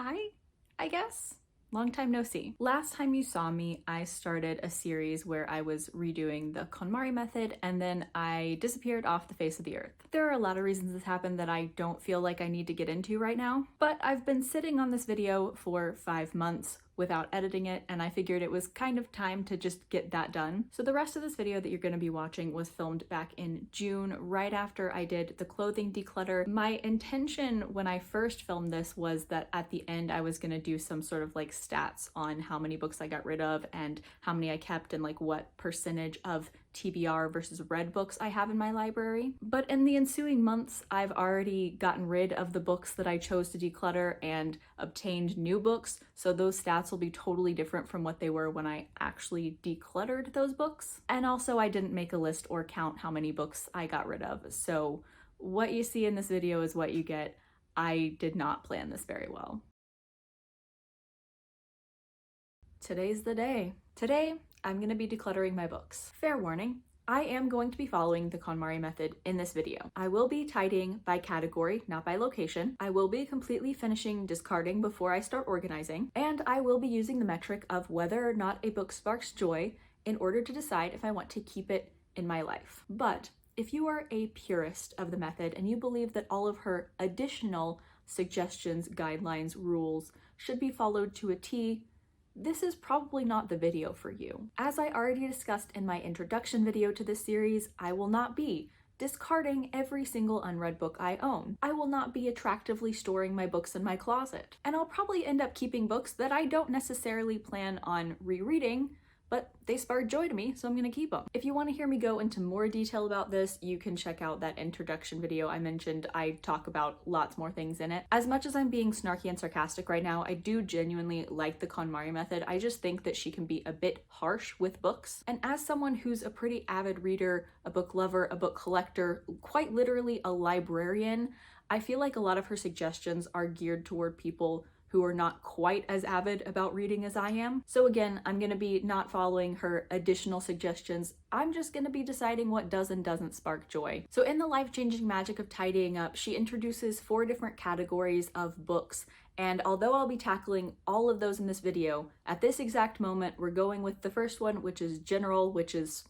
hi, I guess. Long time no see. Last time you saw me, I started a series where I was redoing the Konmari method and then I disappeared off the face of the earth. There are a lot of reasons this happened that I don't feel like I need to get into right now, but I've been sitting on this video for 5 months without editing it, and I figured it was kind of time to just get that done. So the rest of this video that you're going to be watching was filmed back in June, right after I did the clothing declutter. My intention when I first filmed this was that at the end I was going to do some sort of like stats on how many books I got rid of and how many I kept and like what percentage of TBR versus read books I have in my library. But in the ensuing months, I've already gotten rid of the books that I chose to declutter and obtained new books, so those stats will be totally different from what they were when I actually decluttered those books. And also I didn't make a list or count how many books I got rid of, so what you see in this video is what you get. I did not plan this very well. Today's the day. Today, I'm going to be decluttering my books. Fair warning, I am going to be following the KonMari method in this video. I will be tidying by category, not by location. I will be completely finishing discarding before I start organizing, and I will be using the metric of whether or not a book sparks joy in order to decide if I want to keep it in my life. But if you are a purist of the method and you believe that all of her additional suggestions, guidelines, rules should be followed to a T, this is probably not the video for you. As I already discussed in my introduction video to this series, I will not be discarding every single unread book I own. I will not be attractively storing my books in my closet. And I'll probably end up keeping books that I don't necessarily plan on rereading, but they spark joy to me, so I'm gonna keep them. If you want to hear me go into more detail about this, you can check out that introduction video I mentioned. I talk about lots more things in it. As much as I'm being snarky and sarcastic right now, I do genuinely like the KonMari method. I just think that she can be a bit harsh with books. And as someone who's a pretty avid reader, a book lover, a book collector, quite literally a librarian, I feel like a lot of her suggestions are geared toward people who are not quite as avid about reading as I am. So again, I'm gonna be not following her additional suggestions. I'm just gonna be deciding what does and doesn't spark joy. So in the life-changing magic of tidying up, she introduces 4 different categories of books. And although I'll be tackling all of those in this video, at this exact moment, we're going with the first one, which is general, which is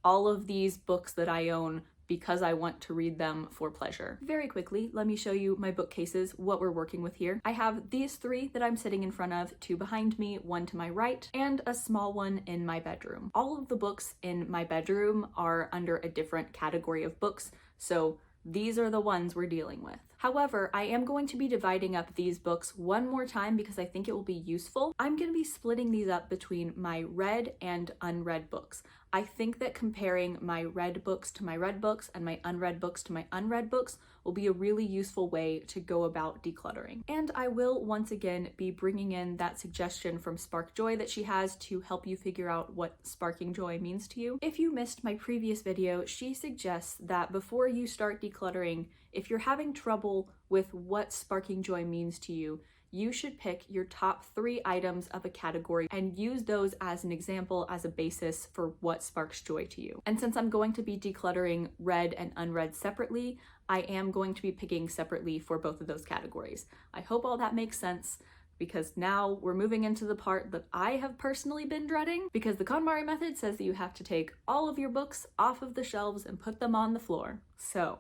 all of these books that I own because I want to read them for pleasure. Very quickly, let me show you my bookcases, what we're working with here. I have these 3 that I'm sitting in front of, 2 behind me, 1 to my right, and a small one in my bedroom. All of the books in my bedroom are under a different category of books, so these are the ones we're dealing with. However, I am going to be dividing up these books one more time because I think it will be useful. I'm going to be splitting these up between my read and unread books. I think that comparing my read books to my read books and my unread books to my unread books will be a really useful way to go about decluttering. And I will once again be bringing in that suggestion from Spark Joy that she has to help you figure out what sparking joy means to you. If you missed my previous video, she suggests that before you start decluttering, if you're having trouble with what sparking joy means to you, you should pick your top 3 items of a category and use those as an example, as a basis for what sparks joy to you. And since I'm going to be decluttering read and unread separately, I am going to be picking separately for both of those categories. I hope all that makes sense, because now we're moving into the part that I have personally been dreading, because the KonMari method says that you have to take all of your books off of the shelves and put them on the floor. So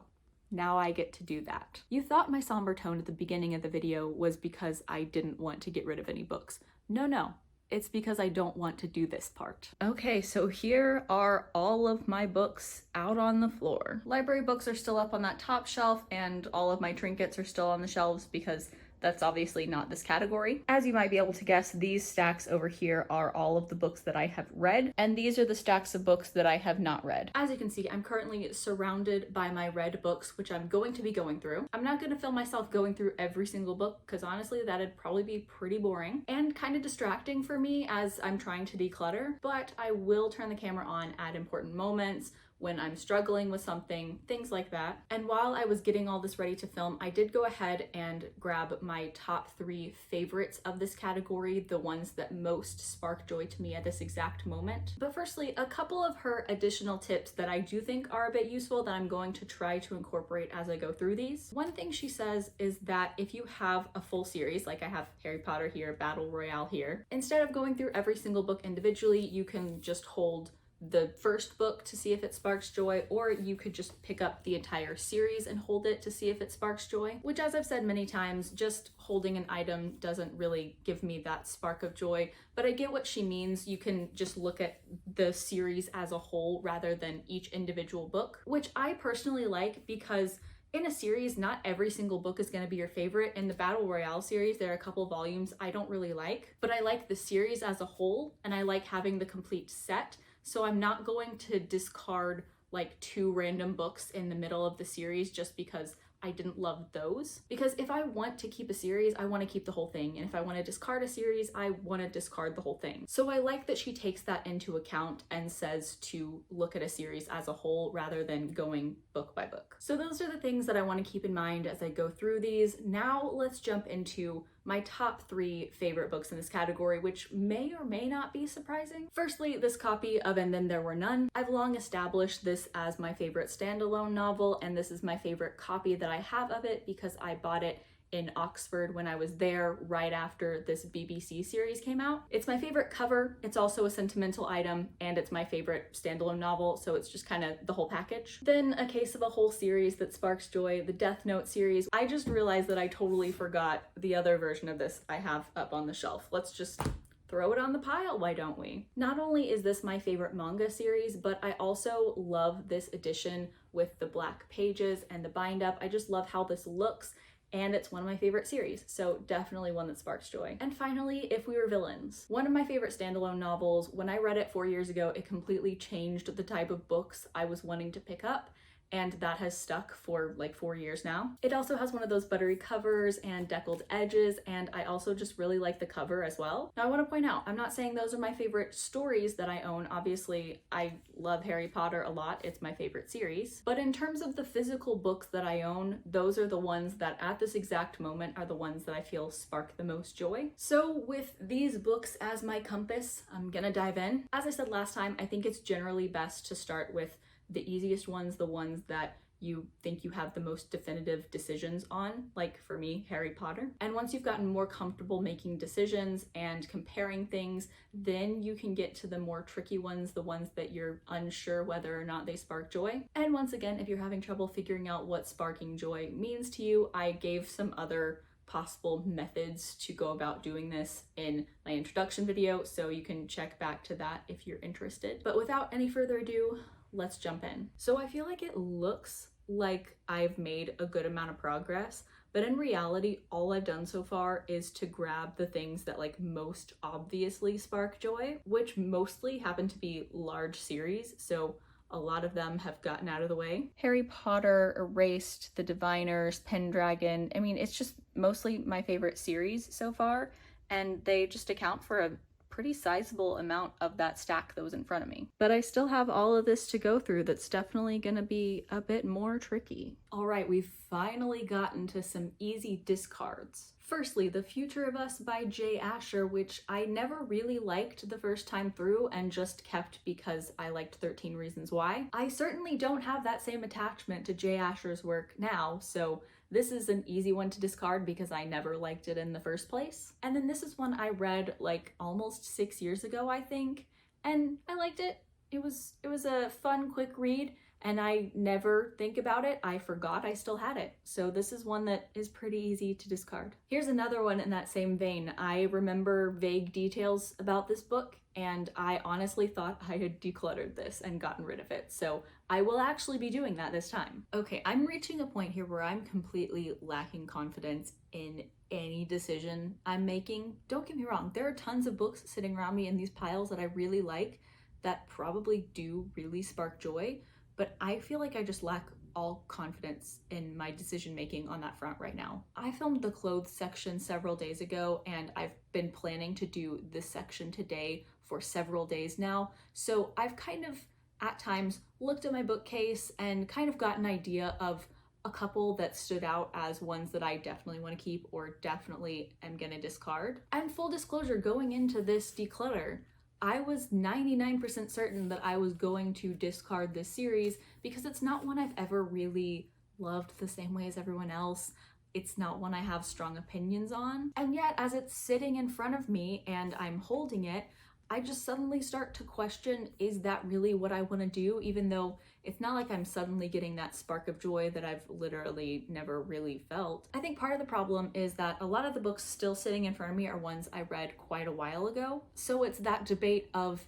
now I get to do that. You thought my somber tone at the beginning of the video was because I didn't want to get rid of any books. No, it's because I don't want to do this part. Okay, so here are all of my books out on the floor. Library books are still up on that top shelf, and all of my trinkets are still on the shelves because that's obviously not this category. As you might be able to guess, these stacks over here are all of the books that I have read, and these are the stacks of books that I have not read. As you can see, I'm currently surrounded by my read books, which I'm going to be going through. I'm not going to film myself going through every single book, because honestly, that'd probably be pretty boring and kind of distracting for me as I'm trying to declutter, but I will turn the camera on at important moments when I'm struggling with something, things like that. And while I was getting all this ready to film, I did go ahead and grab my top 3 favorites of this category, the ones that most spark joy to me at this exact moment. But firstly, a couple of her additional tips that I do think are a bit useful that I'm going to try to incorporate as I go through these. One thing she says is that if you have a full series, like I have Harry Potter here, Battle Royale here, instead of going through every single book individually, you can just hold the first book to see if it sparks joy, or you could just pick up the entire series and hold it to see if it sparks joy, which, as I've said many times, just holding an item doesn't really give me that spark of joy, but I get what she means. You can just look at the series as a whole rather than each individual book, which I personally like because in a series, not every single book is going to be your favorite. In the Battle Royale series, there are a couple volumes I don't really like, but I like the series as a whole, and I like having the complete set. So I'm not going to discard like 2 random books in the middle of the series just because I didn't love those. Because if I want to keep a series, I want to keep the whole thing. And if I want to discard a series, I want to discard the whole thing. So I like that she takes that into account and says to look at a series as a whole rather than going book by book. So those are the things that I want to keep in mind as I go through these. Now let's jump into my top 3 favorite books in this category, which may or may not be surprising. Firstly, this copy of And Then There Were None. I've long established this as my favorite standalone novel, and this is my favorite copy that I have of it because I bought it in Oxford when I was there right after this BBC series came out. It's my favorite cover, it's also a sentimental item, and it's my favorite standalone novel, so it's just kind of the whole package. Then a case of a whole series that sparks joy, the Death Note series. I just realized that I totally forgot the other version of this I have up on the shelf. Let's just throw it on the pile, why don't we? Not only is this my favorite manga series, but I also love this edition with the black pages and the bind up. I just love how this looks, and it's one of my favorite series, so definitely one that sparks joy. And finally, If We Were Villains. One of my favorite standalone novels. When I read it 4 years ago, it completely changed the type of books I was wanting to pick up, and that has stuck for like 4 years now. It also has one of those buttery covers and deckled edges, and I also just really like the cover as well. Now I want to point out, I'm not saying those are my favorite stories that I own. Obviously, I love Harry Potter a lot. It's my favorite series. But in terms of the physical books that I own, those are the ones that at this exact moment are the ones that I feel spark the most joy. So with these books as my compass, I'm gonna dive in. As I said last time, I think it's generally best to start with the easiest ones, the ones that you think you have the most definitive decisions on, like for me, Harry Potter. And once you've gotten more comfortable making decisions and comparing things, then you can get to the more tricky ones, the ones that you're unsure whether or not they spark joy. And once again, if you're having trouble figuring out what sparking joy means to you, I gave some other possible methods to go about doing this in my introduction video, so you can check back to that if you're interested. But without any further ado, let's jump in. So I feel like it looks like I've made a good amount of progress, but in reality, all I've done so far is to grab the things that like most obviously spark joy, which mostly happen to be large series, so a lot of them have gotten out of the way. Harry Potter, Erased, The Diviners, Pendragon. I mean, it's just mostly my favorite series so far, and they just account for a pretty sizable amount of that stack that was in front of me. But I still have all of this to go through that's definitely gonna be a bit more tricky. All right, we've finally gotten to some easy discards. Firstly, The Future of Us by J. Asher, which I never really liked the first time through and just kept because I liked 13 Reasons Why. I certainly don't have that same attachment to J. Asher's work now, so this is an easy one to discard because I never liked it in the first place. And then this is one I read like almost 6 years ago, I think, and I liked it. It was a fun, quick read, and I never think about it. I forgot I still had it. So this is one that is pretty easy to discard. Here's another one in that same vein. I remember vague details about this book, and I honestly thought I had decluttered this and gotten rid of it. So I will actually be doing that this time. Okay, I'm reaching a point here where I'm completely lacking confidence in any decision I'm making. Don't get me wrong, there are tons of books sitting around me in these piles that I really like that probably do really spark joy, but I feel like I just lack all confidence in my decision making on that front right now. I filmed the clothes section several days ago, and I've been planning to do this section today for several days now, so I've kind of at times looked at my bookcase and kind of got an idea of a couple that stood out as ones that I definitely want to keep or definitely am going to discard. And full disclosure, going into this declutter, I was 99% certain that I was going to discard this series because it's not one I've ever really loved the same way as everyone else. It's not one I have strong opinions on. And yet, as it's sitting in front of me and I'm holding it, I just suddenly start to question, is that really what I want to do? Even though it's not like I'm suddenly getting that spark of joy that I've literally never really felt. I think part of the problem is that a lot of the books still sitting in front of me are ones I read quite a while ago. So it's that debate of,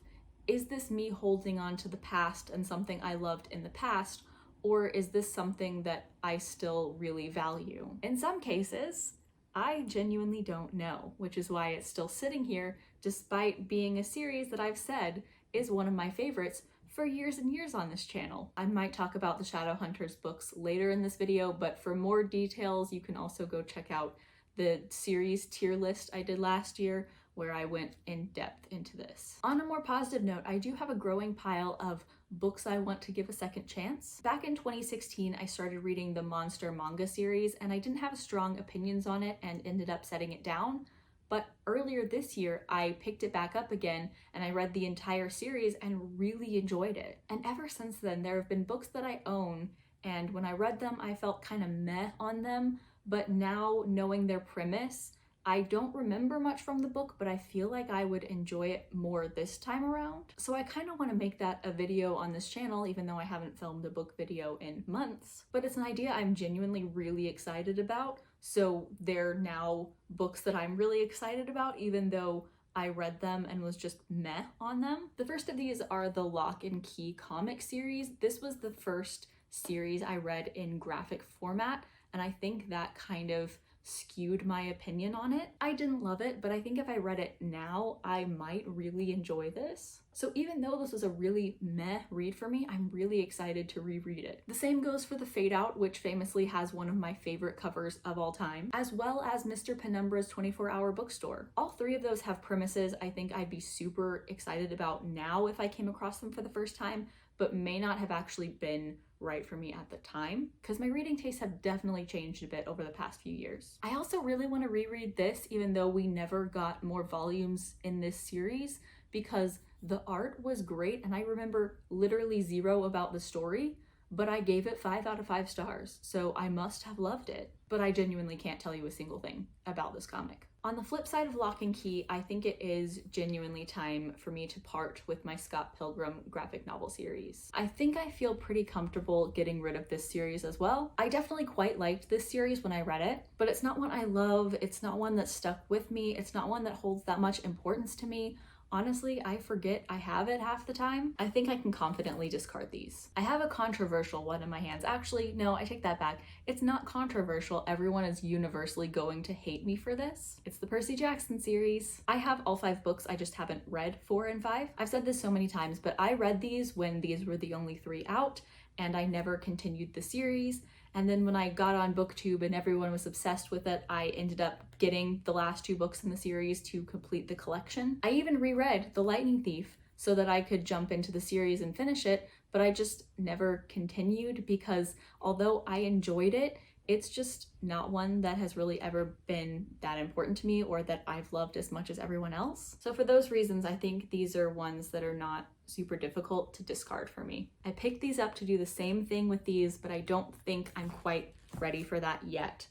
is this me holding on to the past and something I loved in the past? Or is this something that I still really value? In some cases, I genuinely don't know, which is why it's still sitting here, despite being a series that I've said is one of my favorites for years and years on this channel. I might talk about the Shadowhunters books later in this video, but for more details, you can also go check out the series tier list I did last year, where I went in depth into this. On a more positive note, I do have a growing pile of books I want to give a second chance. Back in 2016, I started reading the Monster manga series, and I didn't have strong opinions on it and ended up setting it down. But earlier this year, I picked it back up again and I read the entire series and really enjoyed it. And ever since then, there have been books that I own, and when I read them, I felt kind of meh on them. But now, knowing their premise, I don't remember much from the book, but I feel like I would enjoy it more this time around. So I kind of want to make that a video on this channel, even though I haven't filmed a book video in months. But it's an idea I'm genuinely really excited about. So they're now books that I'm really excited about, even though I read them and was just meh on them. The first of these are the Lock and Key comic series. This was the first series I read in graphic format, and I think that kind of skewed my opinion on it. I didn't love it, but I think if I read it now, I might really enjoy this. So even though this was a really meh read for me, I'm really excited to reread it. The same goes for The Fade Out, which famously has one of my favorite covers of all time, as well as Mr. Penumbra's 24-Hour Bookstore. All three of those have premises I think I'd be super excited about now if I came across them for the first time, but may not have actually been right for me at the time, because my reading tastes have definitely changed a bit over the past few years. I also really want to reread this, even though we never got more volumes in this series, because the art was great and I remember literally zero about the story, but I gave it 5 out of 5 stars, so I must have loved it. But I genuinely can't tell you a single thing about this comic. On the flip side of Lock and Key, I think it is genuinely time for me to part with my Scott Pilgrim graphic novel series. I think I feel pretty comfortable getting rid of this series as well. I definitely quite liked this series when I read it, but it's not one I love, it's not one that stuck with me, it's not one that holds that much importance to me. Honestly, I forget I have it half the time. I think I can confidently discard these. I have a controversial one in my hands. Actually, no, I take that back. It's not controversial. Everyone is universally going to hate me for this. It's the Percy Jackson series. I have all 5 books, I just haven't read 4 and 5. I've said this so many times, but I read these when these were the only 3 out, and I never continued the series. And then when I got on BookTube and everyone was obsessed with it, I ended up getting the last 2 books in the series to complete the collection. I even reread The Lightning Thief so that I could jump into the series and finish it, but I just never continued because although I enjoyed it, it's just not one that has really ever been that important to me or that I've loved as much as everyone else. So for those reasons, I think these are ones that are not super difficult to discard for me. I picked these up to do the same thing with these, but I don't think I'm quite ready for that yet.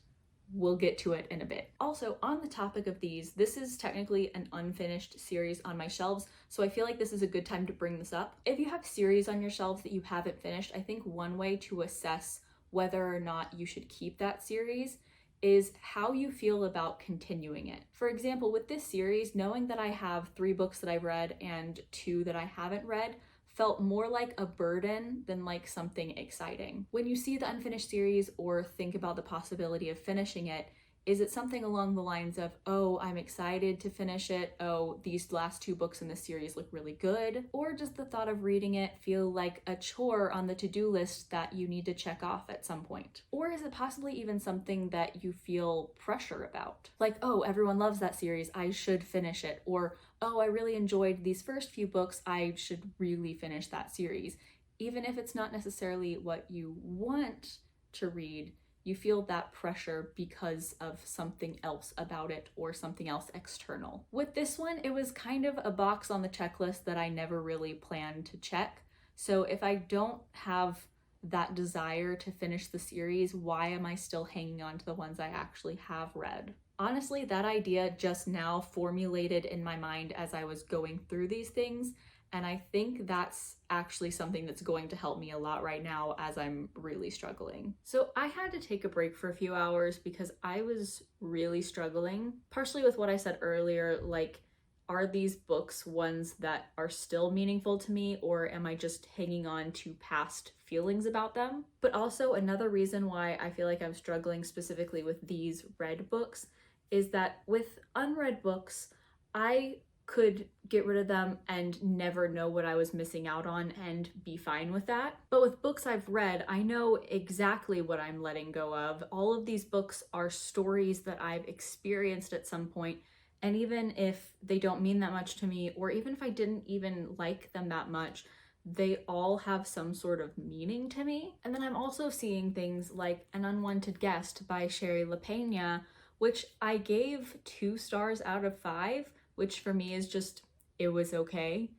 We'll get to it in a bit. Also, on the topic of these, this is technically an unfinished series on my shelves, so I feel like this is a good time to bring this up. If you have series on your shelves that you haven't finished, I think one way to assess whether or not you should keep that series is how you feel about continuing it. For example, with this series, knowing that I have 3 books that I've read and 2 that I haven't read felt more like a burden than like something exciting. When you see the unfinished series or think about the possibility of finishing it, Is it something along the lines of, oh, I'm excited to finish it, oh, these last 2 books in this series look really good? Or does the thought of reading it feel like a chore on the to-do list that you need to check off at some point? Or is it possibly even something that you feel pressure about? Like, oh, everyone loves that series, I should finish it. Or, oh, I really enjoyed these first few books, I should really finish that series. Even if it's not necessarily what you want to read, you feel that pressure because of something else about it or something else external. With this one, it was kind of a box on the checklist that I never really planned to check. So if I don't have that desire to finish the series, why am I still hanging on to the ones I actually have read? Honestly, that idea just now formulated in my mind as I was going through these things, and I think that's actually something that's going to help me a lot right now as I'm really struggling. So I had to take a break for a few hours because I was really struggling, partially with what I said earlier, like, are these books ones that are still meaningful to me, or am I just hanging on to past feelings about them? But also another reason why I feel like I'm struggling specifically with these read books is that with unread books, I could get rid of them and never know what I was missing out on and be fine with that. But with books I've read, I know exactly what I'm letting go of. All of these books are stories that I've experienced at some point, and even if they don't mean that much to me, or even if I didn't even like them that much, they all have some sort of meaning to me. And then I'm also seeing things like An Unwanted Guest by Sherry LaPena, which I gave 2 stars out of 5, which for me is just, it was okay.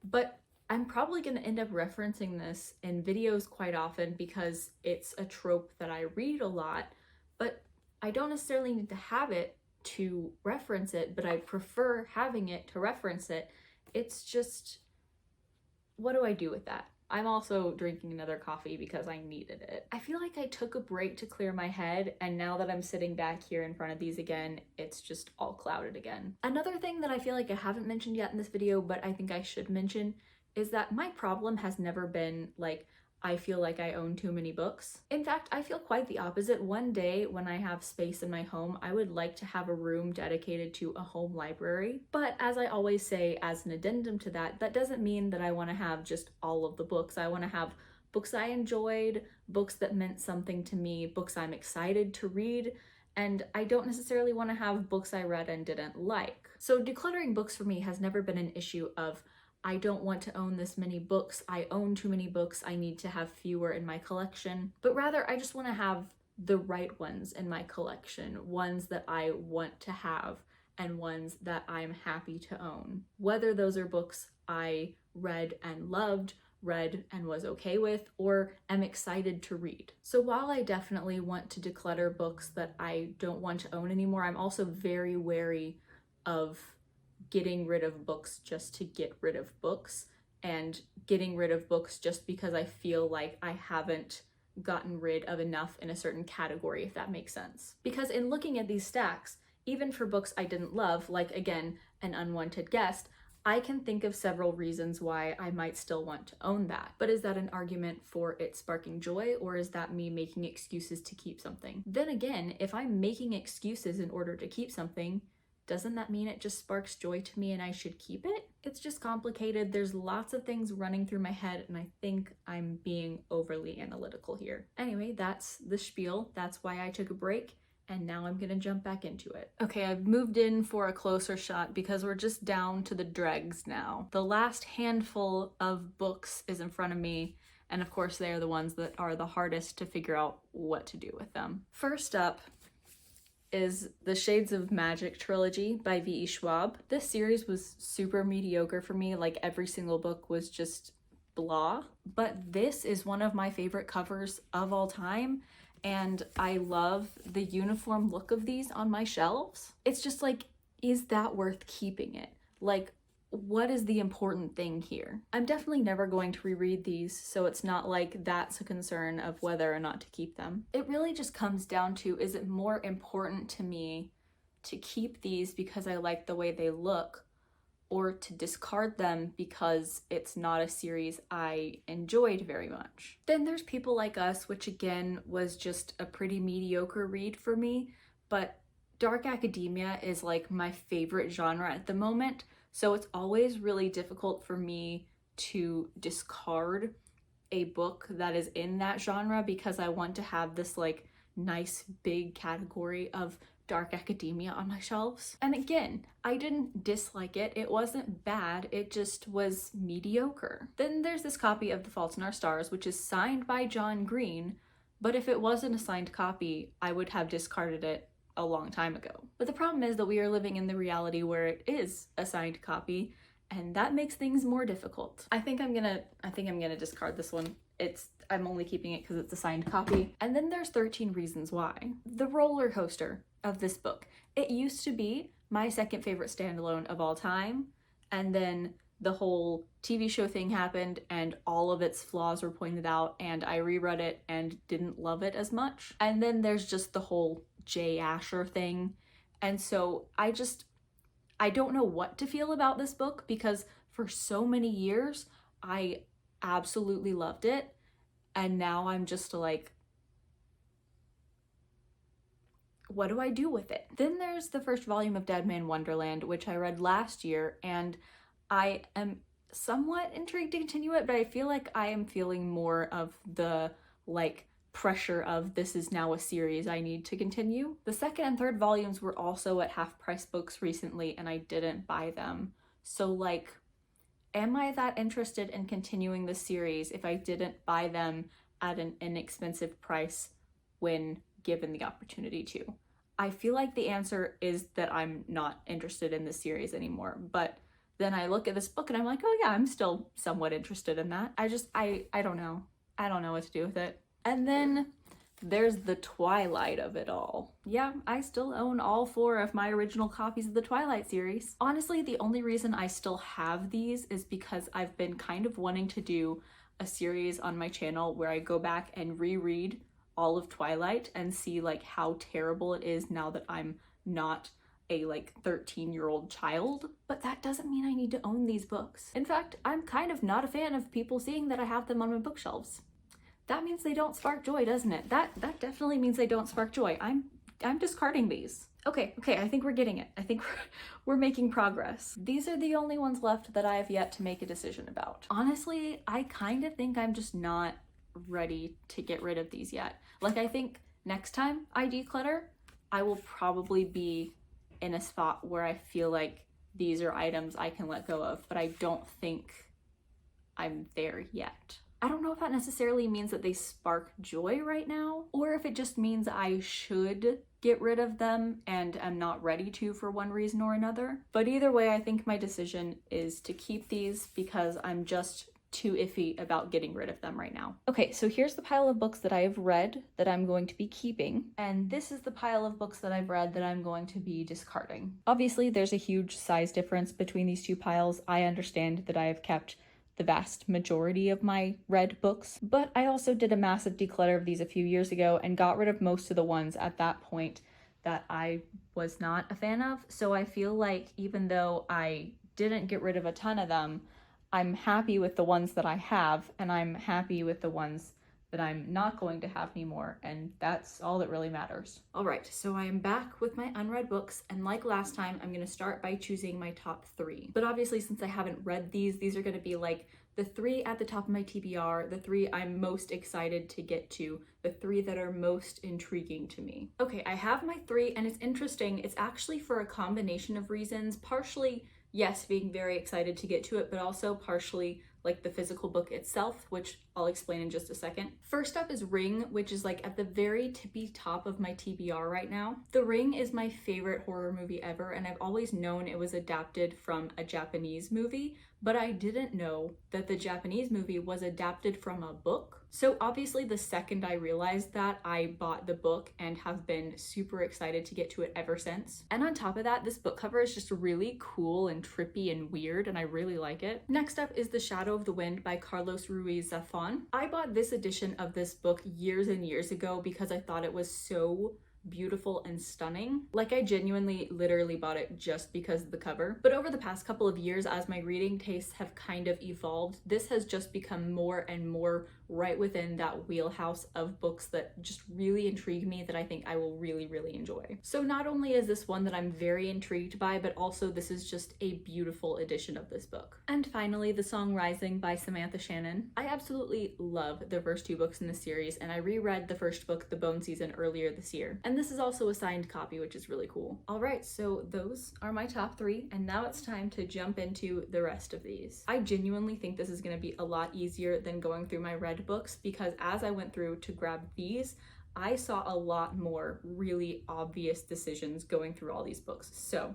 But I'm probably going to end up referencing this in videos quite often because it's a trope that I read a lot, but I don't necessarily need to have it to reference it, but I prefer having it to reference it. It's just, what do I do with that? I'm also drinking another coffee because I needed it. I feel like I took a break to clear my head, and now that I'm sitting back here in front of these again, it's just all clouded again. Another thing that I feel like I haven't mentioned yet in this video, but I think I should mention, is that my problem has never been like, I feel like I own too many books. In fact, I feel quite the opposite. One day when I have space in my home, I would like to have a room dedicated to a home library. But as I always say, as an addendum to that, that doesn't mean that I want to have just all of the books. I want to have books I enjoyed, books that meant something to me, books I'm excited to read, and I don't necessarily want to have books I read and didn't like. So decluttering books for me has never been an issue of, I don't want to own this many books, I own too many books, I need to have fewer in my collection, but rather I just want to have the right ones in my collection, ones that I want to have and ones that I'm happy to own. Whether those are books I read and loved, read and was okay with, or am excited to read. So while I definitely want to declutter books that I don't want to own anymore, I'm also very wary of getting rid of books just to get rid of books, and getting rid of books just because I feel like I haven't gotten rid of enough in a certain category, if that makes sense. Because in looking at these stacks, even for books I didn't love, like again, An Unwanted Guest, I can think of several reasons why I might still want to own that. But is that an argument for it sparking joy, or is that me making excuses to keep something? Then again, if I'm making excuses in order to keep something, doesn't that mean it just sparks joy to me and I should keep it? It's just complicated. There's lots of things running through my head, and I think I'm being overly analytical here. Anyway, that's the spiel. That's why I took a break, and now I'm gonna jump back into it. Okay, I've moved in for a closer shot because we're just down to the dregs now. The last handful of books is in front of me, and of course they're the ones that are the hardest to figure out what to do with them. First up is the Shades of Magic trilogy by V.E. Schwab. This series was super mediocre for me, like every single book was just blah, but this is one of my favorite covers of all time, and I love the uniform look of these on my shelves. It's just like, is that worth keeping it? Like, what is the important thing here? I'm definitely never going to reread these, so it's not like that's a concern of whether or not to keep them. It really just comes down to, is it more important to me to keep these because I like the way they look, or to discard them because it's not a series I enjoyed very much? Then there's People Like Us, which again was just a pretty mediocre read for me, but Dark academia is like my favorite genre at the moment, so it's always really difficult for me to discard a book that is in that genre because I want to have this like nice big category of dark academia on my shelves. And again, I didn't dislike it. It wasn't bad. It just was mediocre. Then there's this copy of The Fault in Our Stars, which is signed by John Green, but if it wasn't a signed copy, I would have discarded it a long time ago. But the problem is that we are living in the reality where it is a signed copy, and that makes things more difficult. I think I'm gonna discard this one. I'm only keeping it because it's a signed copy. And then there's 13 Reasons Why. The roller coaster of this book. It used to be my second favorite standalone of all time, and then the whole TV show thing happened and all of its flaws were pointed out, and I reread it and didn't love it as much. And then there's just the whole Jay Asher thing. And so I don't know what to feel about this book because for so many years I absolutely loved it, and now I'm just like, what do I do with it? Then there's the first volume of Dead Man Wonderland, which I read last year, and I am somewhat intrigued to continue it, but I feel like I am feeling more of the like pressure of this is now a series I need to continue. The second and third volumes were also at Half Price Books recently, and I didn't buy them. So like, am I that interested in continuing the series if I didn't buy them at an inexpensive price when given the opportunity to? I feel like the answer is that I'm not interested in this series anymore, but then I look at this book and I'm like, oh yeah, I'm still somewhat interested in that. I don't know. I don't know what to do with it. And then there's the Twilight of it all. Yeah, I still own all 4 of my original copies of the Twilight series. Honestly, the only reason I still have these is because I've been kind of wanting to do a series on my channel where I go back and reread all of Twilight and see like how terrible it is now that I'm not a like 13-year-old child. But that doesn't mean I need to own these books. In fact, I'm kind of not a fan of people seeing that I have them on my bookshelves. That means they don't spark joy, doesn't it? That definitely means they don't spark joy. I'm discarding these. Okay, I think we're getting it. I think we're making progress. These are the only ones left that I have yet to make a decision about. Honestly, I kind of think I'm just not ready to get rid of these yet. Like, I think next time I declutter, I will probably be in a spot where I feel like these are items I can let go of, but I don't think I'm there yet. I don't know if that necessarily means that they spark joy right now, or if it just means I should get rid of them and am not ready to for one reason or another. But either way, I think my decision is to keep these because I'm just too iffy about getting rid of them right now. Okay, so here's the pile of books that I have read that I'm going to be keeping, and this is the pile of books that I've read that I'm going to be discarding. Obviously, there's a huge size difference between these two piles. I understand that I have kept the vast majority of my read books, but I also did a massive declutter of these a few years ago and got rid of most of the ones at that point that I was not a fan of. So I feel like even though I didn't get rid of a ton of them, I'm happy with the ones that I have, and I'm happy with the ones that I'm not going to have anymore, and that's all that really matters. All right, so I am back with my unread books, and like last time, I'm gonna start by choosing my top 3. But obviously, since I haven't read these are gonna be like the 3 at the top of my TBR, the 3 I'm most excited to get to, the 3 that are most intriguing to me. Okay, I have my 3, and it's interesting. It's actually for a combination of reasons, partially, yes, being very excited to get to it, but also partially like the physical book itself, which I'll explain in just a second. First up is Ring, which is like at the very tippy top of my TBR right now. The Ring is my favorite horror movie ever, and I've always known it was adapted from a Japanese movie, but I didn't know that the Japanese movie was adapted from a book. So obviously the second I realized that, I bought the book and have been super excited to get to it ever since. And on top of that, this book cover is just really cool and trippy and weird, and I really like it. Next up is The Shadow of the Wind by Carlos Ruiz Zafón. I bought this edition of this book years and years ago because I thought it was so beautiful and stunning. Like, I genuinely literally bought it just because of the cover. But over the past couple of years, as my reading tastes have kind of evolved, this has just become more and more right within that wheelhouse of books that just really intrigue me, that I think I will really, really enjoy. So not only is this one that I'm very intrigued by, but also this is just a beautiful edition of this book. And finally, The Song Rising by Samantha Shannon. I absolutely love the first two books in the series, and I reread the first book, The Bone Season, earlier this year. And this is also a signed copy, which is really cool. All right, so those are my top 3, and now it's time to jump into the rest of these. I genuinely think this is going to be a lot easier than going through my read books, because as I went through to grab these, I saw a lot more really obvious decisions going through all these books. So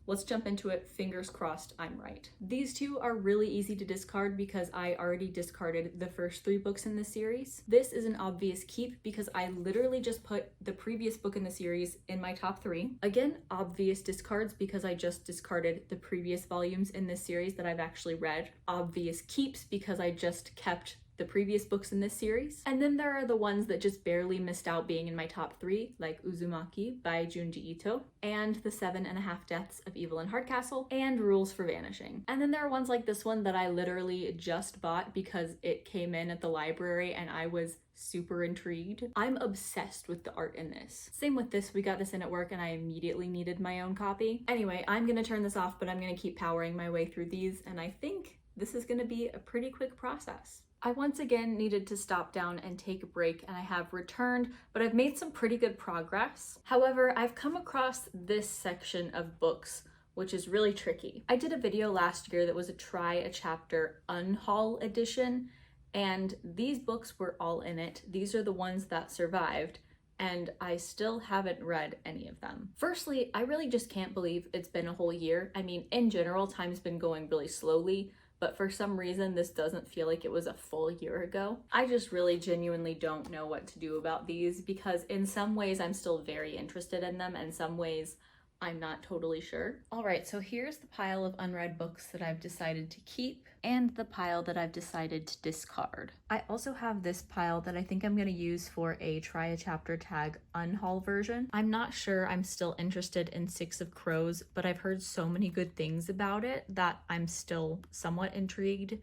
let's jump into it. Fingers crossed I'm right. These two are really easy to discard because I already discarded the first 3 books in the series. This is an obvious keep because I literally just put the previous book in the series in my top 3. Again, obvious discards because I just discarded the previous volumes in this series that I've actually read. Obvious keeps because I just kept the previous books in this series. And then there are the ones that just barely missed out being in my top 3, like Uzumaki by Junji Ito, and The 7.5 Deaths of Evelyn Hardcastle, and Rules for Vanishing. And then there are ones like this one that I literally just bought because it came in at the library and I was super intrigued. I'm obsessed with the art in this. Same with this, we got this in at work and I immediately needed my own copy. Anyway, I'm gonna turn this off, but I'm gonna keep powering my way through these, and I think this is gonna be a pretty quick process. I once again needed to stop down and take a break, and I have returned, but I've made some pretty good progress. However, I've come across this section of books, which is really tricky. I did a video last year that was a try a chapter unhaul edition, and these books were all in it. These are the ones that survived, and I still haven't read any of them. Firstly, I really just can't believe it's been a whole year. I mean, in general, time's been going really slowly, but for some reason this doesn't feel like it was a full year ago. I just really genuinely don't know what to do about these, because in some ways I'm still very interested in them, and some ways I'm not totally sure. All right, so here's the pile of unread books that I've decided to keep and the pile that I've decided to discard. I also have this pile that I think I'm going to use for a try a chapter tag unhaul version. I'm not sure I'm still interested in Six of Crows, but I've heard so many good things about it that I'm still somewhat intrigued.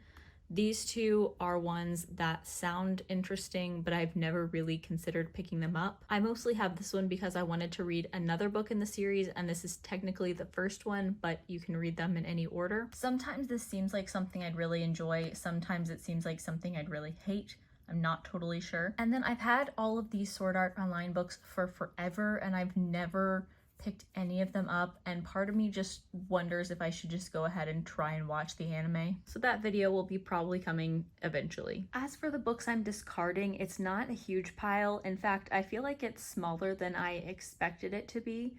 These two are ones that sound interesting, but I've never really considered picking them up. I mostly have this one because I wanted to read another book in the series, and this is technically the first one, but you can read them in any order. Sometimes this seems like something I'd really enjoy, sometimes it seems like something I'd really hate. I'm not totally sure. And then I've had all of these Sword Art Online books for forever, and I've never picked any of them up, and part of me just wonders if I should just go ahead and try and watch the anime. So that video will be probably coming eventually. As for the books I'm discarding, it's not a huge pile. In fact, I feel like it's smaller than I expected it to be,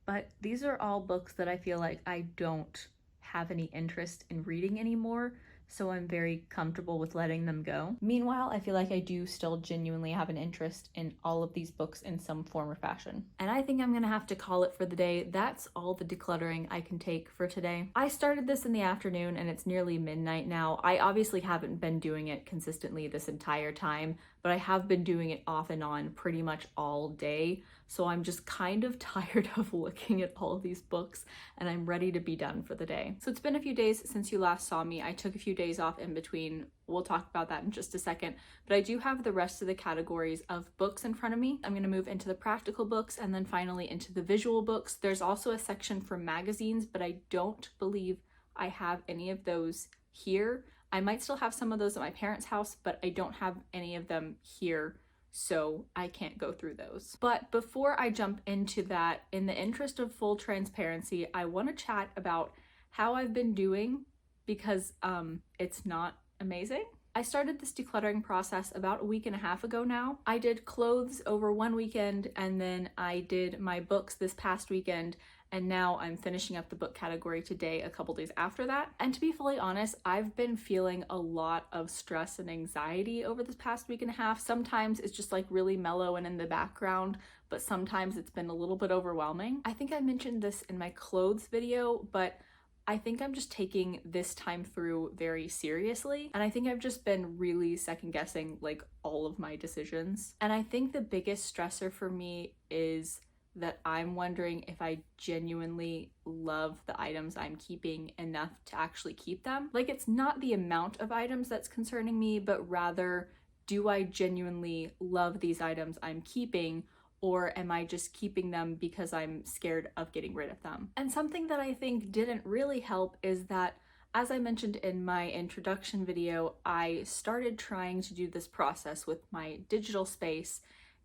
but these are all books that I feel like I don't have any interest in reading anymore, so I'm very comfortable with letting them go. Meanwhile, I feel like I do still genuinely have an interest in all of these books in some form or fashion. And I think I'm gonna have to call it for the day. That's all the decluttering I can take for today. I started this in the afternoon and it's nearly midnight now. I obviously haven't been doing it consistently this entire time, but I have been doing it off and on pretty much all day. So I'm just kind of tired of looking at all of these books, and I'm ready to be done for the day. So it's been a few days since you last saw me. I took a few days off in between. We'll talk about that in just a second, but I do have the rest of the categories of books in front of me. I'm gonna move into the practical books and then finally into the visual books. There's also a section for magazines, but I don't believe I have any of those here. I might still have some of those at my parents' house, but I don't have any of them here, so I can't go through those. But before I jump into that, in the interest of full transparency, I want to chat about how I've been doing, because it's not amazing. I started this decluttering process about a week and a half ago now. I did clothes over one weekend, and then I did my books this past weekend, and now I'm finishing up the book category today, a couple days after that. And to be fully honest, I've been feeling a lot of stress and anxiety over this past week and a half. Sometimes it's just like really mellow and in the background, but sometimes it's been a little bit overwhelming. I think I mentioned this in my clothes video, but I think I'm just taking this time through very seriously, and I think I've just been really second guessing like all of my decisions. And I think the biggest stressor for me is that I'm wondering if I genuinely love the items I'm keeping enough to actually keep them. Like, it's not the amount of items that's concerning me, but rather do I genuinely love these items I'm keeping, or am I just keeping them because I'm scared of getting rid of them? And something that I think didn't really help is that, as I mentioned in my introduction video, I started trying to do this process with my digital space,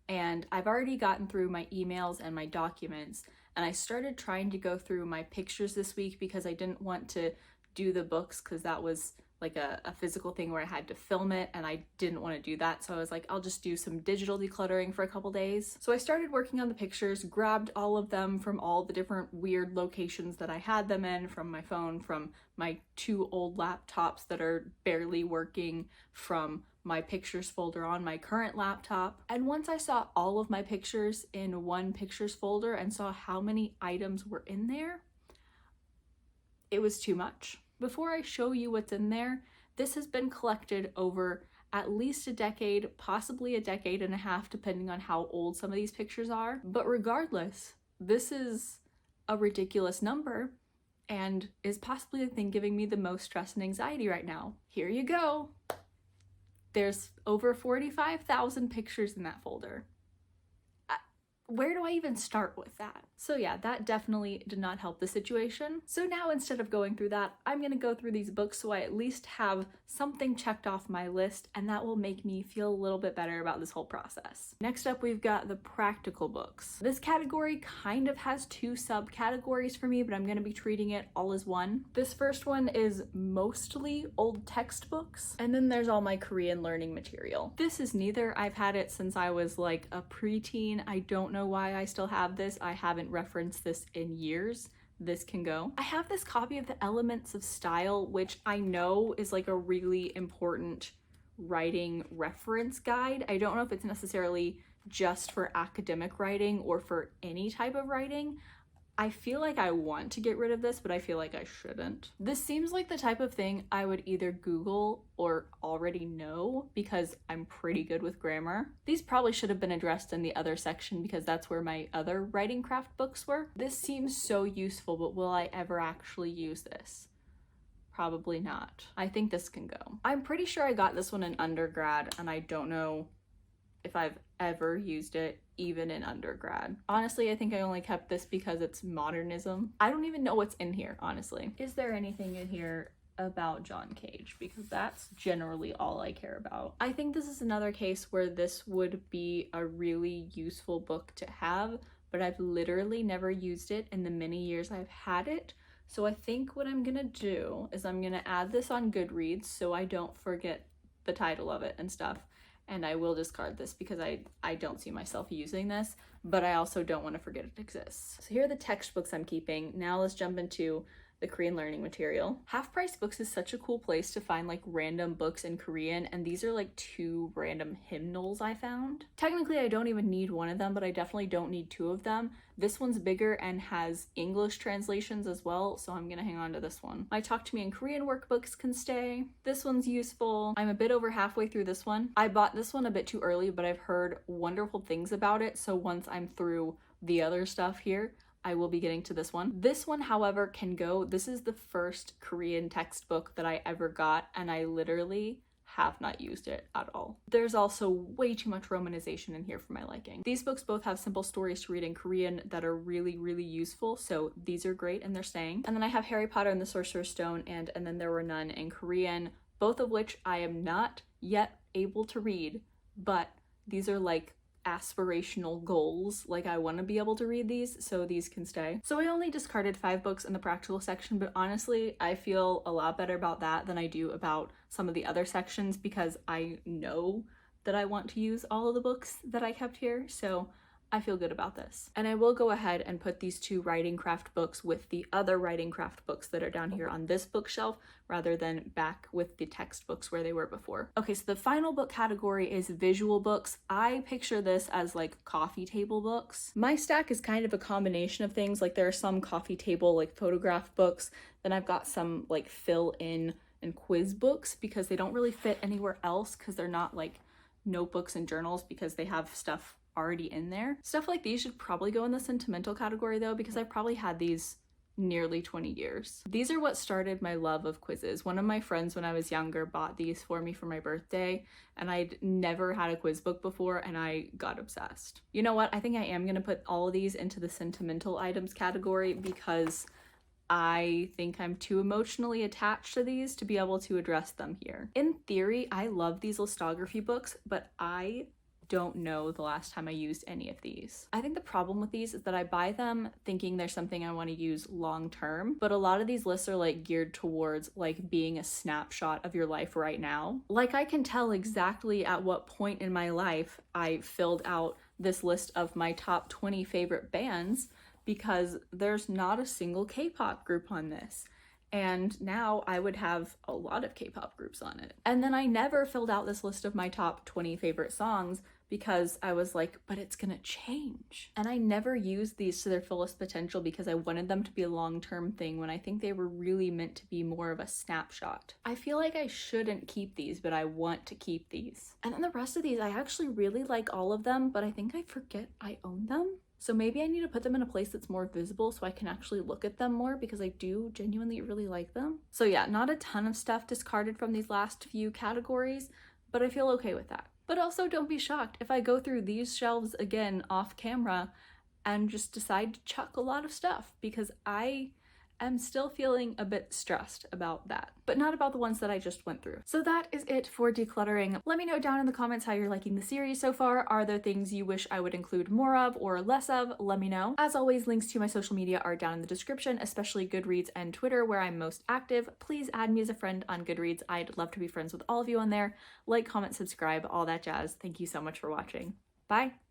and I've already gotten through my emails and my documents, and I started trying to go through my pictures this week because I didn't want to do the books because that was like a physical thing where I had to film it, and I didn't want to do that. So I was like, I'll just do some digital decluttering for a couple days. So I started working on the pictures, grabbed all of them from all the different weird locations that I had them in, from my phone, from my 2 old laptops that are barely working, from my pictures folder on my current laptop. And once I saw all of my pictures in one pictures folder and saw how many items were in there, it was too much. Before I show you what's in there, this has been collected over at least a decade, possibly a decade and a half, depending on how old some of these pictures are. But regardless, this is a ridiculous number and is possibly the thing giving me the most stress and anxiety right now. Here you go. There's over 45,000 pictures in that folder. Where do I even start with that? So yeah, that definitely did not help the situation. So now instead of going through that, I'm gonna go through these books so I at least have something checked off my list, and that will make me feel a little bit better about this whole process. Next up, we've got the practical books. This category kind of has 2 subcategories for me, but I'm gonna be treating it all as one. This first one is mostly old textbooks, and then there's all my Korean learning material. This is neither. I've had it since I was like a preteen. I don't know why I still have this. I haven't referenced this in years. This can go. I have this copy of the Elements of Style, which I know is like a really important writing reference guide. I don't know if it's necessarily just for academic writing or for any type of writing. I feel like I want to get rid of this, but I feel like I shouldn't. This seems like the type of thing I would either Google or already know because I'm pretty good with grammar. These probably should have been addressed in the other section because that's where my other writing craft books were. This seems so useful, but will I ever actually use this? Probably not. I think this can go. I'm pretty sure I got this one in undergrad, and I don't know if I've ever used it even in undergrad. Honestly, I think I only kept this because it's modernism. I don't even know what's in here, honestly. Is there anything in here about John Cage? Because that's generally all I care about. I think this is another case where this would be a really useful book to have, but I've literally never used it in the many years I've had it. So I think what I'm gonna do is I'm gonna add this on Goodreads so I don't forget the title of it and stuff. And I will discard this because I don't see myself using this, but I also don't want to forget it exists. So here are the textbooks I'm keeping. Now let's jump into the Korean learning material. Half Price Books is such a cool place to find like random books in Korean, and these are like 2 random hymnals I found. Technically I don't even need one of them, but I definitely don't need 2 of them. This one's bigger and has English translations as well, so I'm gonna hang on to this one. My Talk to Me in Korean workbooks can stay. This one's useful. I'm a bit over halfway through this one. I bought this one a bit too early, but I've heard wonderful things about it, so once I'm through the other stuff here, I will be getting to this one. This one, however, can go. This is the first Korean textbook that I ever got, and I literally have not used it at all. There's also way too much romanization in here for my liking. These books both have simple stories to read in Korean that are really, really useful, so these are great and they're staying. And then I have Harry Potter and the Sorcerer's Stone and Then There Were None in Korean, both of which I am not yet able to read, but these are like aspirational goals. Like, I want to be able to read these, so these can stay. So I only discarded 5 books in the practical section, but honestly I feel a lot better about that than I do about some of the other sections because I know that I want to use all of the books that I kept here, so I feel good about this. And I will go ahead and put these 2 writing craft books with the other writing craft books that are down here on this bookshelf rather than back with the textbooks where they were before. Okay, so the final book category is visual books. I picture this as like coffee table books. My stack is kind of a combination of things. Like, there are some coffee table like photograph books, then I've got some like fill in and quiz books because they don't really fit anywhere else because they're not like notebooks and journals because they have stuff already in there. Stuff like these should probably go in the sentimental category though, because I've probably had these nearly 20 years. These are what started my love of quizzes. One of my friends when I was younger bought these for me for my birthday, and I'd never had a quiz book before, and I got obsessed. You know what? I think I am gonna put all of these into the sentimental items category because I think I'm too emotionally attached to these to be able to address them here. In theory, I love these listography books, but I don't know the last time I used any of these. I think the problem with these is that I buy them thinking there's something I want to use long term, but a lot of these lists are like geared towards like being a snapshot of your life right now. Like I can tell exactly at what point in my life I filled out this list of my top 20 favorite bands because there's not a single K-pop group on this. And now I would have a lot of K-pop groups on it. And then I never filled out this list of my top 20 favorite songs because I was like, but it's gonna change. And I never used these to their fullest potential because I wanted them to be a long-term thing when I think they were really meant to be more of a snapshot. I feel like I shouldn't keep these, but I want to keep these. And then the rest of these, I actually really like all of them, but I think I forget I own them. So maybe I need to put them in a place that's more visible so I can actually look at them more because I do genuinely really like them. So yeah, not a ton of stuff discarded from these last few categories, but I feel okay with that. But also don't be shocked if I go through these shelves again off camera and just decide to chuck a lot of stuff because I am still feeling a bit stressed about that, but not about the ones that I just went through. So that is it for decluttering. Let me know down in the comments how you're liking the series so far. Are there things you wish I would include more of or less of? Let me know. As always, links to my social media are down in the description, especially Goodreads and Twitter where I'm most active. Please add me as a friend on Goodreads. I'd love to be friends with all of you on there. Like, comment, subscribe, all that jazz. Thank you so much for watching. Bye!